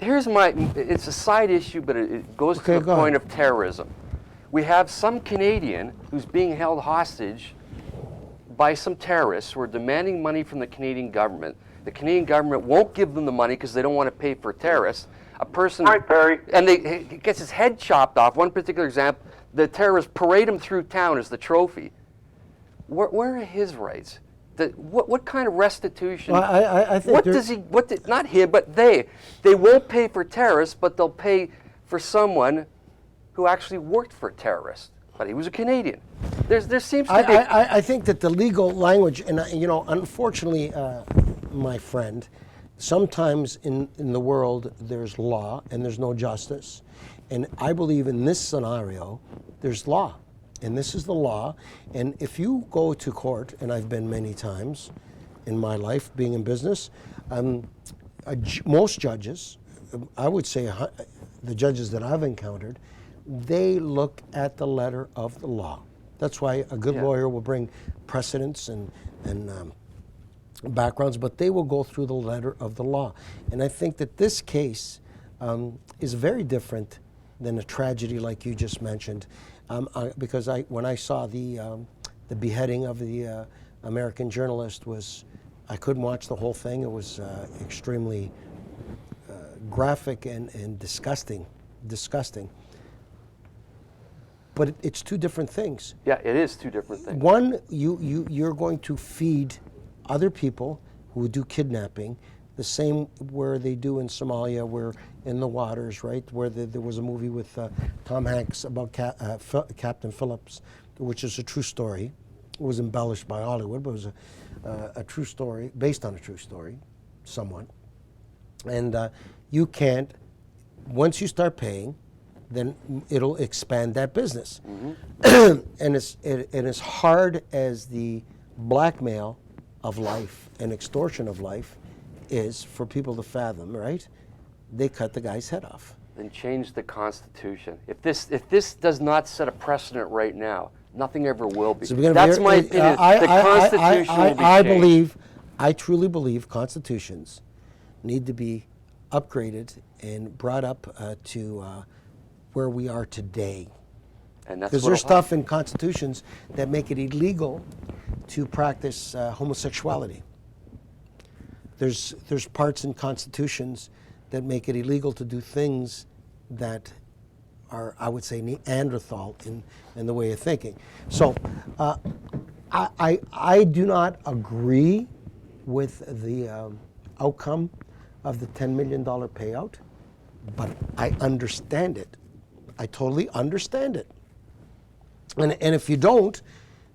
here's it's a side issue, but it goes to the point of terrorism. We have some Canadian who's being held hostage by some terrorists who are demanding money from the Canadian government. The Canadian government won't give them the money because they don't want to pay for terrorists. A person, right, Barry. And he gets his head chopped off. One particular example, the terrorists parade him through town as the trophy. Where are his rights? What kind of restitution? Well, I think what does he? Not him, but they won't pay for terrorists, but they'll pay for someone who actually worked for terrorists. But he was a Canadian. There seems to be. I think that the legal language, and unfortunately, my friend, sometimes in the world there's law and there's no justice, and I believe in this scenario there's law, and this is the law. And if you go to court, and I've been many times in my life being in business, most judges, I would say the judges that I've encountered, they look at the letter of the law. That's why a good lawyer will bring precedents and backgrounds, but they will go through the letter of the law. And I think that this case is very different than a tragedy like you just mentioned, because when I saw the beheading of the American journalist, I couldn't watch the whole thing. It was extremely graphic and disgusting. But it's two different things. Yeah, it is two different things. One, you're going to feed other people who do kidnapping, the same where they do in Somalia, where in the waters, right? Where there was a movie with Tom Hanks about Captain Phillips, which is a true story. It was embellished by Hollywood, but it was a true story, based on a true story, somewhat. And you can't, once you start paying, then it'll expand that business. Mm-hmm. and as hard as the blackmail of life and extortion of life is for people to fathom, right? They cut the guy's head off. Then change the Constitution. If this does not set a precedent right now, nothing ever will be. So that's my opinion. The Constitution will be changed. I truly believe constitutions need to be upgraded and brought up to where we are today. Because there's stuff in constitutions that make it illegal to practice homosexuality. There's parts in constitutions that make it illegal to do things that are, I would say, Neanderthal in the way of thinking. So I do not agree with the outcome of the $10 million payout, but I understand it. I totally understand it. And if you don't,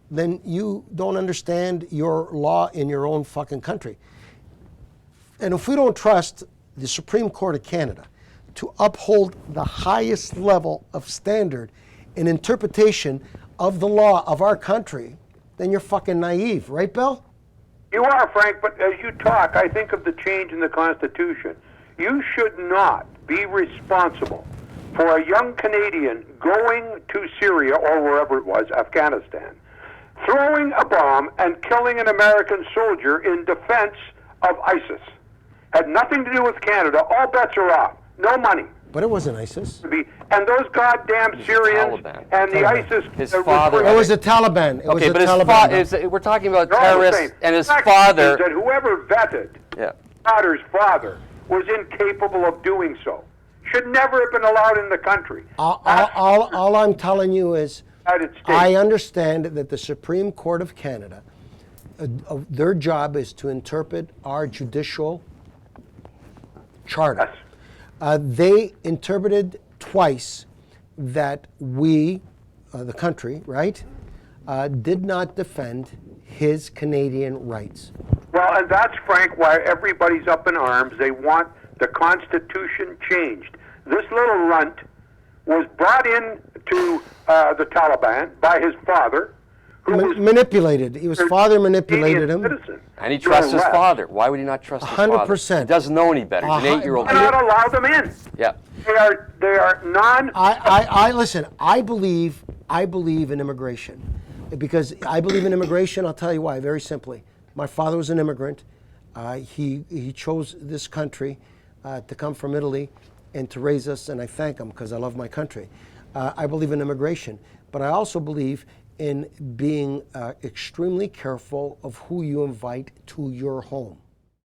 then you don't understand your law in your own fucking country. And if we don't trust the Supreme Court of Canada to uphold the highest level of standard in interpretation of the law of our country, then you're fucking naive, right, Bill? You are, Frank, but as you talk, I think of the change in the Constitution. You should not be responsible for a young Canadian going to Syria or wherever it was, Afghanistan, throwing a bomb and killing an American soldier in defense of ISIS. Had nothing to do with Canada. All bets are off. No money. But it wasn't ISIS. And those goddamn Syrians and the ISIS. His father. It was the Taliban. It was the Taliban. We're talking about terrorists and his father. That whoever vetted Khadr's father was incapable of doing so. Should never have been allowed in the country. All I'm telling you is, I understand that the Supreme Court of Canada, their job is to interpret our judicial charter. Yes. They interpreted twice that we, the country, right, did not defend his Canadian rights. Well, and that's, Frank, why everybody's up in arms. They want the Constitution changed. This little runt was brought in to the Taliban by his father, who was manipulated. His father manipulated him. Citizen. And he trusts his father. Why would he not trust his father? 100%. He doesn't know any better. He's an 8-year-old Why kid. not allow them in? Yeah. They are non. Listen. I believe in immigration, because I believe in immigration. I'll tell you why. Very simply, my father was an immigrant. He chose this country to come from Italy and to raise us, and I thank them because I love my country. I believe in immigration, but I also believe in being extremely careful of who you invite to your home.